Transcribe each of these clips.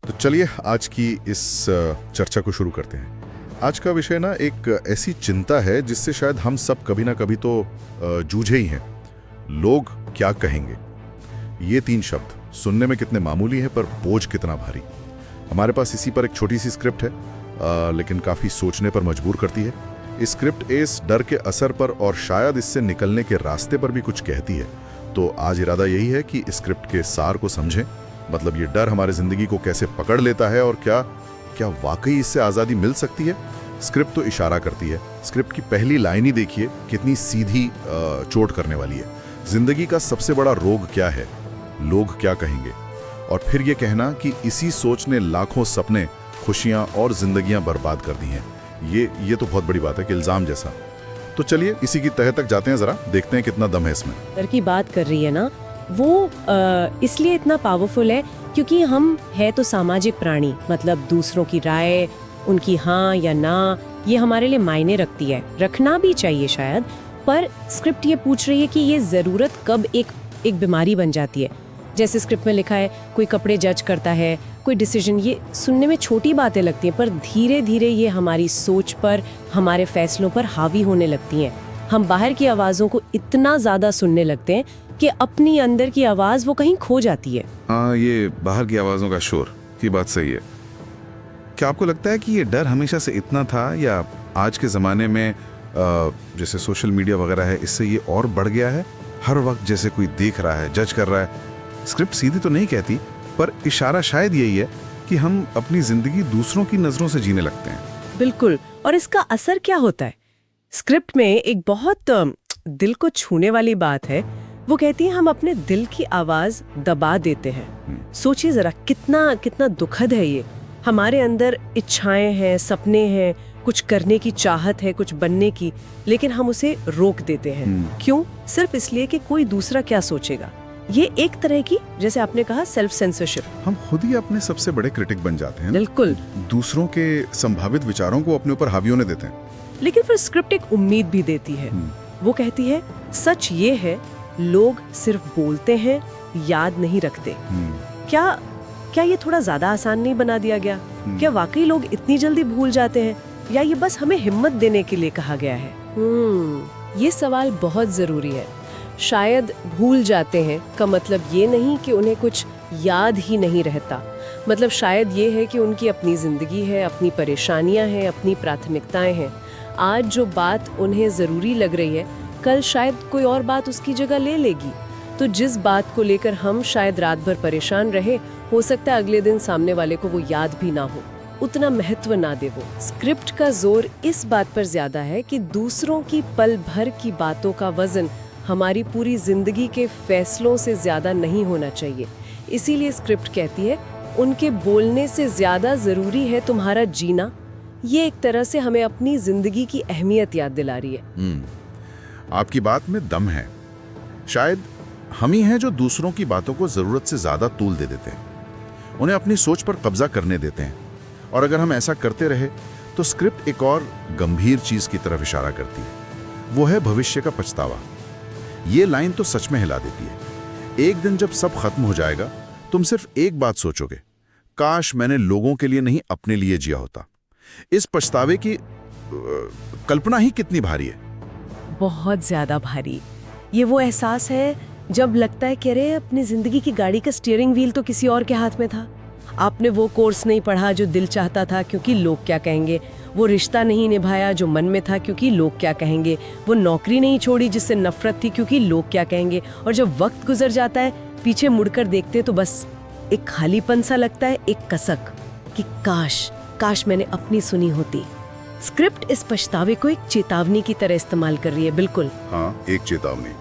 तो चलिए आज की इस चर्चा को शुरू करते हैं। आज का विषय ना एक ऐसी चिंता है जिससे शायद हम सब कभी ना कभी तो जूझे ही हैं। लोग क्या कहेंगे, ये 3 शब्द सुनने में कितने मामूली हैं पर बोझ कितना भारी। हमारे पास इसी पर एक छोटी सी स्क्रिप्ट है, लेकिन काफ़ी सोचने पर मजबूर करती है। इस स्क्रिप्ट इस डर के असर पर और शायद इससे निकलने के रास्ते पर भी कुछ कहती है। तो आज इरादा यही है कि इस स्क्रिप्ट के सार को समझें, मतलब ये डर हमारे ज़िंदगी को कैसे पकड़ लेता है और क्या वाकई इससे आज़ादी मिल सकती है। स्क्रिप्ट तो इशारा करती है। स्क्रिप्ट की पहली लाइन ही देखिए कितनी सीधी चोट करने वाली है। ज़िंदगी का सबसे बड़ा रोग क्या है, लोग क्या कहेंगे। और फिर ये कहना कि इसी सोच ने लाखों सपने, खुशियाँ और ज़िंदगियाँ बर्बाद कर दी हैं। ये तो बहुत बड़ी बात है कि इल्ज़ाम जैसा। तो चलिए इसी की तह तक जाते हैं, ज़रा देखते हैं कितना दम है इसमें। डर की बात कर रही है ना, वो इसलिए इतना पावरफुल है क्योंकि हम है तो सामाजिक प्राणी, मतलब दूसरों की राय, उनकी हाँ या ना, ये हमारे लिए मायने रखती है, रखना भी चाहिए शायद। पर स्क्रिप्ट ये पूछ रही है कि ये ज़रूरत कब एक बीमारी बन जाती है। जैसे स्क्रिप्ट में लिखा है, कोई कपड़े जज करता है, कोई डिसीजन। ये सुनने में छोटी बातें लगती हैं पर धीरे धीरे ये हमारी सोच पर, हमारे फैसलों पर हावी होने लगती हैं। हम बाहर की आवाज़ों को इतना ज़्यादा सुनने लगते हैं कि अपनी अंदर की आवाज़ वो कहीं खो जाती है। हाँ, ये बाहर की आवाज़ों का शोर की बात सही है। क्या आपको लगता है कि ये डर हमेशा से इतना था या आज के ज़माने में जैसे सोशल मीडिया वगैरह है, इससे ये और बढ़ गया है? हर वक्त जैसे कोई देख रहा है, जज कर रहा है। स्क्रिप्ट सीधी तो नहीं कहती, पर इशारा शायद यही है कि हम अपनी ज़िंदगी दूसरों की नज़रों से जीने लगते हैं। बिल्कुल। और इसका असर क्या होता है? स्क्रिप्ट में एक बहुत दिल को छूने वाली बात है। वो कहती है हम अपने दिल की आवाज दबा देते हैं। सोचिए जरा कितना दुखद है ये। हमारे अंदर इच्छाएं हैं, सपने हैं, कुछ करने की चाहत है, कुछ बनने की, लेकिन हम उसे रोक देते हैं। क्यों? सिर्फ इसलिए कि कोई दूसरा क्या सोचेगा। ये एक तरह की, जैसे आपने कहा, सेल्फ सेंसरशिप। हम खुद ही अपने सबसे बड़े क्रिटिक बन जाते हैं। बिल्कुल। दूसरों के संभावित विचारों को अपने ऊपर हावी होने देते हैं। लेकिन फिर स्क्रिप्ट एक उम्मीद भी देती है। वो कहती है सच ये है, लोग सिर्फ बोलते हैं, याद नहीं रखते। क्या ये थोड़ा ज्यादा आसान नहीं बना दिया गया? क्या वाकई लोग इतनी जल्दी भूल जाते हैं, या ये बस हमें हिम्मत देने के लिए कहा गया है? ये सवाल बहुत जरूरी है। शायद भूल जाते हैं का मतलब ये नहीं कि उन्हें कुछ याद ही नहीं रहता। मतलब शायद ये है कि उनकी अपनी जिंदगी है, अपनी परेशानियां हैं, अपनी प्राथमिकताएं हैं। आज जो बात उन्हें जरूरी लग रही है, कल शायद कोई और बात उसकी जगह ले लेगी। तो जिस बात को लेकर हम शायद रात भर परेशान रहे, हो सकता है अगले दिन सामने वाले को वो याद भी ना हो, उतना महत्व ना दे वो। स्क्रिप्ट का जोर इस बात पर ज्यादा है कि दूसरों की पल भर की बातों का वजन हमारी पूरी जिंदगी के फैसलों से ज्यादा नहीं होना चाहिए। इसीलिए स्क्रिप्ट कहती है उनके बोलने से ज्यादा जरूरी है तुम्हारा जीना। ये एक तरह से हमें अपनी जिंदगी की अहमियत याद दिला रही है। आपकी बात में दम है। शायद हम ही हैं जो दूसरों की बातों को जरूरत से ज्यादा तूल दे देते हैं, उन्हें अपनी सोच पर कब्जा करने देते हैं। और अगर हम ऐसा करते रहे तो स्क्रिप्ट एक और गंभीर चीज की तरफ इशारा करती है, वो है भविष्य का पछतावा। ये लाइन तो सच में हिला देती है। एक दिन जब सब खत्म हो जाएगा, तुम सिर्फ एक बात सोचोगे, काश मैंने लोगों के लिए नहीं अपने लिए जिया होता। इस पछतावे की कल्पना ही कितनी भारी है। बहुत ज्यादा भारी। ये वो एहसास है जब लगता है कि अरे अपनी जिंदगी की गाड़ी का स्टीयरिंग व्हील तो किसी और के हाथ में था। आपने वो कोर्स नहीं पढ़ा जो दिल चाहता था क्योंकि लोग क्या कहेंगे, वो रिश्ता नहीं निभाया जो मन में था क्योंकि लोग क्या कहेंगे, वो नौकरी नहीं छोड़ी जिससे नफरत थी क्योंकि लोग क्या कहेंगे। और जब वक्त गुजर जाता है, पीछे मुड़कर देखते तो बस एक खालीपन सा लगता है, एक कसक कि काश मैंने अपनी सुनी होती। स्क्रिप्ट इस पछतावे को एक चेतावनी की तरह इस्तेमाल कर रही है। बिल्कुल हाँ, एक चेतावनी।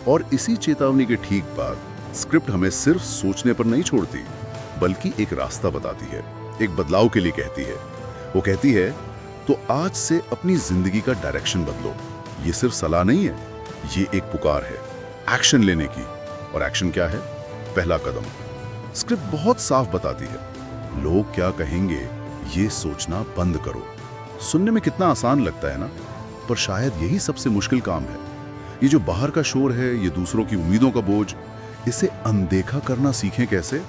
और इसी चेतावनी के ठीक बाद स्क्रिप्ट हमें सिर्फ सोचने पर नहीं छोड़ती, बल्कि एक रास्ता बताती है, एक बदलाव के लिए कहती है। वो कहती है तो आज से अपनी जिंदगी का डायरेक्शन बदलो। ये सिर्फ सलाह नहीं है, ये एक पुकार है एक्शन लेने की। और एक्शन क्या है? पहला कदम। स्क्रिप्ट बहुत साफ बताती है, लोग क्या कहेंगे ये सोचना बंद करो। सुनने में कितना आसान लगता है ना, पर शायद यही सबसे मुश्किल काम है। ये जो बाहर का शोर है, ये दूसरों की उम्मीदों का बोझ, इसे अनदेखा करना सीखें कैसे?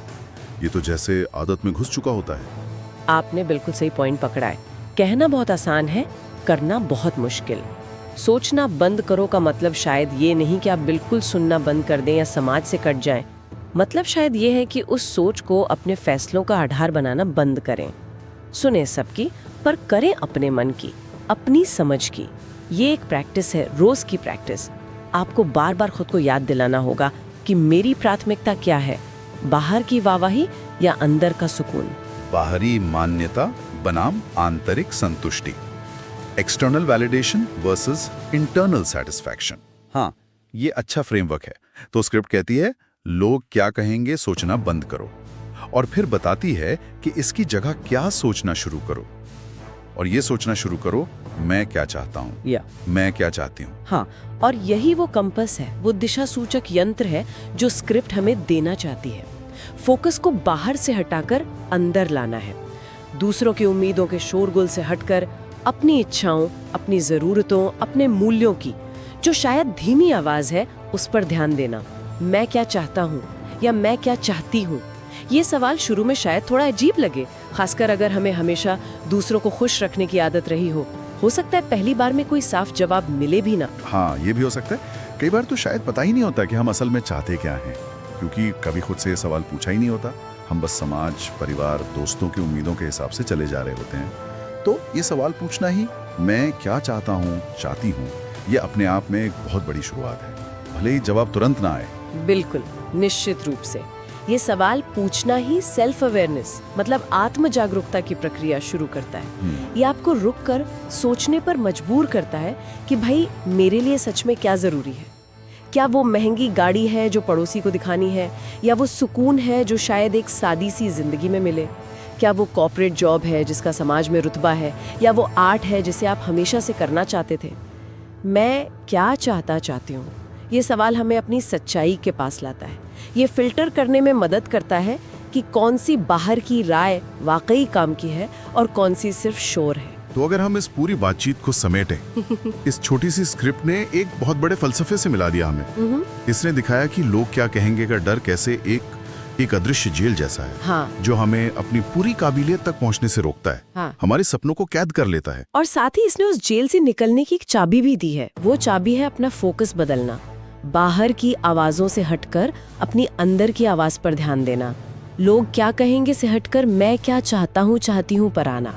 ये तो जैसे आदत में घुस चुका होता है। आपने बिल्कुल सही पॉइंट पकड़ा है। कहना बहुत आसान है, करना बहुत मुश्किल। सोचना बंद करो का मतलब शायद ये नहीं कि आप बिल्कुल सुनना बंद कर दें या समाज से कट जाएं। मतलब शायद ये है कि उस सोच को अपने फैसलों का आधार बनाना बंद करें। सुने सबकी, पर करें अपने मन की, अपनी समझ की। ये एक प्रैक्टिस है, रोज की प्रैक्टिस। आपको बार बार खुद को याद दिलाना होगा कि मेरी प्राथमिकता क्या है, बाहर की वाहवाही या अंदर का सुकून। बाहरी मान्यता बनाम आंतरिक संतुष्टि, external validation versus internal satisfaction. हाँ, ये अच्छा फ्रेमवर्क है। तो स्क्रिप्ट कहती है लोग क्या कहेंगे सोचना बंद करो, और फिर बताती है कि इसकी जगह क्या सोचना शुरू करो। और ये सोचना शुरू करो, मैं क्या चाहता हूँ या मैं क्या चाहती हूँ। हाँ, और यही वो कंपस है, वो दिशा सूचक यंत्र है जो स्क्रिप्ट हमें देना चाहती है। फोकस को बाहर से हटाकर अंदर लाना है, दूसरों की उम्मीदों के शोरगुल से हटकर अपनी इच्छाओं, अपनी जरूरतों, अपने मूल्यों की जो शायद धीमी आवाज है उस पर ध्यान देना। मैं क्या चाहता हूँ या मैं क्या चाहती हूँ? ये सवाल शुरू में शायद थोड़ा अजीब लगे, खासकर अगर हमें हमेशा दूसरों को खुश रखने की आदत रही हो सकता है पहली बार में कोई साफ जवाब मिले भी ना। हाँ, ये भी हो सकता है। कई बार तो शायद पता ही नहीं होता कि हम असल में चाहते क्या हैं, क्योंकि कभी खुद से ये सवाल पूछा ही नहीं होता। हम बस समाज, परिवार, दोस्तों की उम्मीदों के हिसाब से चले जा रहे होते हैं। तो ये सवाल पूछना ही, मैं क्या चाहता हूँ, चाहती हूँ, ये अपने आप में एक बहुत बड़ी शुरुआत है, भले ही जवाब तुरंत ना आए। बिल्कुल, निश्चित रूप से ये सवाल पूछना ही सेल्फ अवेयरनेस मतलब आत्म जागरूकता की प्रक्रिया शुरू करता है। ये आपको रुक कर सोचने पर मजबूर करता है कि भाई मेरे लिए सच में क्या जरूरी है। क्या वो महंगी गाड़ी है जो पड़ोसी को दिखानी है, या वो सुकून है जो शायद एक सादी सी जिंदगी में मिले? क्या वो कॉर्पोरेट जॉब है जिसका समाज में रुतबा है, या वो आर्ट है जिसे आप हमेशा से करना चाहते थे? मैं क्या चाहती हूँ, ये सवाल हमें अपनी सच्चाई के पास लाता है। ये फिल्टर करने में मदद करता है कि कौन सी बाहर की राय वाकई काम की है और कौन सी सिर्फ शोर है। तो अगर हम इस पूरी बातचीत को समेटें, इस छोटी सी स्क्रिप्ट ने एक बहुत बड़े फलसफे से मिला दिया हमें। इसने दिखाया कि लोग क्या कहेंगे का डर कैसे एक अदृश्य जेल जैसा है। हाँ। जो हमें अपनी पूरी काबिलियत तक पहुंचने से रोकता है। हाँ। हमारे सपनों को कैद कर लेता है। और साथ ही इसने उस जेल से निकलने की एक चाबी भी दी है। वो चाबी है अपना फोकस बदलना, बाहर की आवाजों से हटकर अपनी अंदर की आवाज पर ध्यान देना, लोग क्या कहेंगे से हटकर मैं क्या चाहती हूँ पर आना।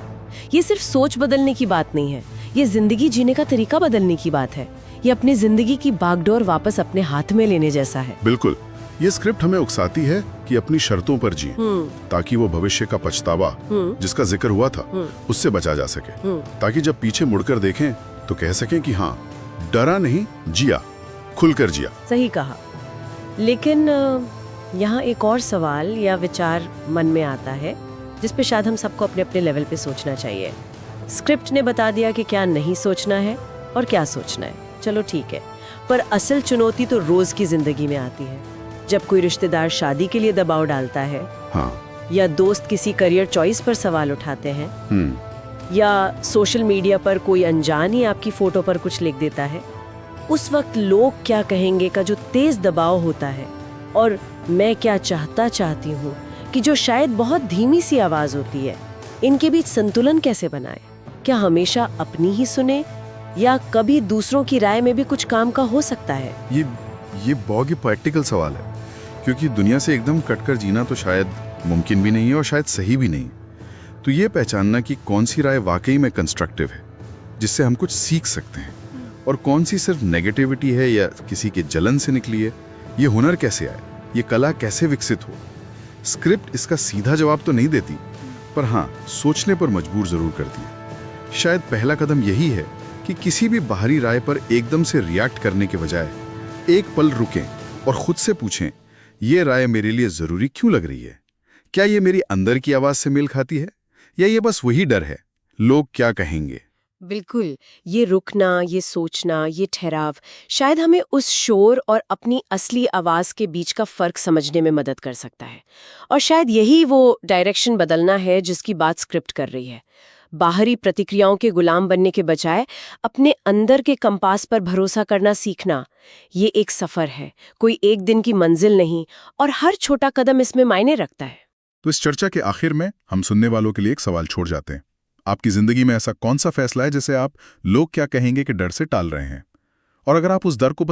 ये सिर्फ सोच बदलने की बात नहीं है, ये जिंदगी जीने का तरीका बदलने की बात है। ये अपनी जिंदगी की बागडोर वापस अपने हाथ में लेने जैसा है। बिल्कुल, ये स्क्रिप्ट हमें उकसाती है कि अपनी शर्तों पर जिए, ताकि वो भविष्य का पछतावा जिसका जिक्र हुआ था उससे बचा जा सके। ताकि जब पीछे मुड़कर देखें तो कह सकें कि हाँ, डरा नहीं, जिया, खुलकर जिया। सही कहा। लेकिन यहाँ एक और सवाल या विचार मन में आता है जिस पे शायद हम सबको अपने अपने लेवल पे सोचना चाहिए। स्क्रिप्ट ने बता दिया कि क्या नहीं सोचना है और क्या सोचना है, चलो ठीक है, पर असल चुनौती तो रोज की जिंदगी में आती है। जब कोई रिश्तेदार शादी के लिए दबाव डालता है, हाँ। या दोस्त किसी करियर चॉइस पर सवाल उठाते हैं, या सोशल मीडिया पर कोई अनजान ही आपकी फोटो पर कुछ लिख देता है, उस वक्त लोग क्या कहेंगे का जो तेज दबाव होता है और मैं क्या चाहती हूँ कि जो शायद बहुत धीमी सी आवाज होती है, इनके बीच संतुलन कैसे बनाए? क्या हमेशा अपनी ही सुने या कभी दूसरों की राय में भी कुछ काम का हो सकता है? ये बहुत ही प्रैक्टिकल सवाल है, क्योंकि दुनिया से एकदम कटकर जीना तो शायद मुमकिन भी नहीं है और शायद सही भी नहीं। तो ये पहचानना कि कौन सी राय वाकई में कंस्ट्रक्टिव है, जिससे हम कुछ सीख सकते हैं, और कौन सी सिर्फ नेगेटिविटी है या किसी के जलन से निकली है, ये हुनर कैसे आए, ये कला कैसे विकसित हो। स्क्रिप्ट इसका सीधा जवाब तो नहीं देती, पर हाँ, सोचने पर मजबूर जरूर करती है। शायद पहला कदम यही है कि किसी भी बाहरी राय पर एकदम से रिएक्ट करने के बजाय एक पल रुकें और खुद से पूछें, ये राय मेरे लिए जरूरी क्यों लग रही है? क्या ये मेरी अंदर की आवाज से मेल खाती है, या ये बस वही डर है, लोग क्या कहेंगे? बिल्कुल, ये रुकना, ये सोचना, ये ठहराव शायद हमें उस शोर और अपनी असली आवाज के बीच का फर्क समझने में मदद कर सकता है। और शायद यही वो डायरेक्शन बदलना है जिसकी बात स्क्रिप्ट कर रही है। बाहरी प्रतिक्रियाओं के गुलाम बनने के बजाय अपने अंदर के कंपास पर भरोसा करना सीखना, ये एक सफर है, कोई एक दिन की मंजिल नहीं, और हर छोटा कदम इसमें मायने रखता है। तो इस चर्चा के आखिर में हम सुनने वालों के लिए एक सवाल छोड़ जाते हैं। आपकी जिंदगी में ऐसा कौन सा फैसला है जिसे आप लोग क्या कहेंगे कि डर से टाल रहे हैं? और अगर आप उस डर को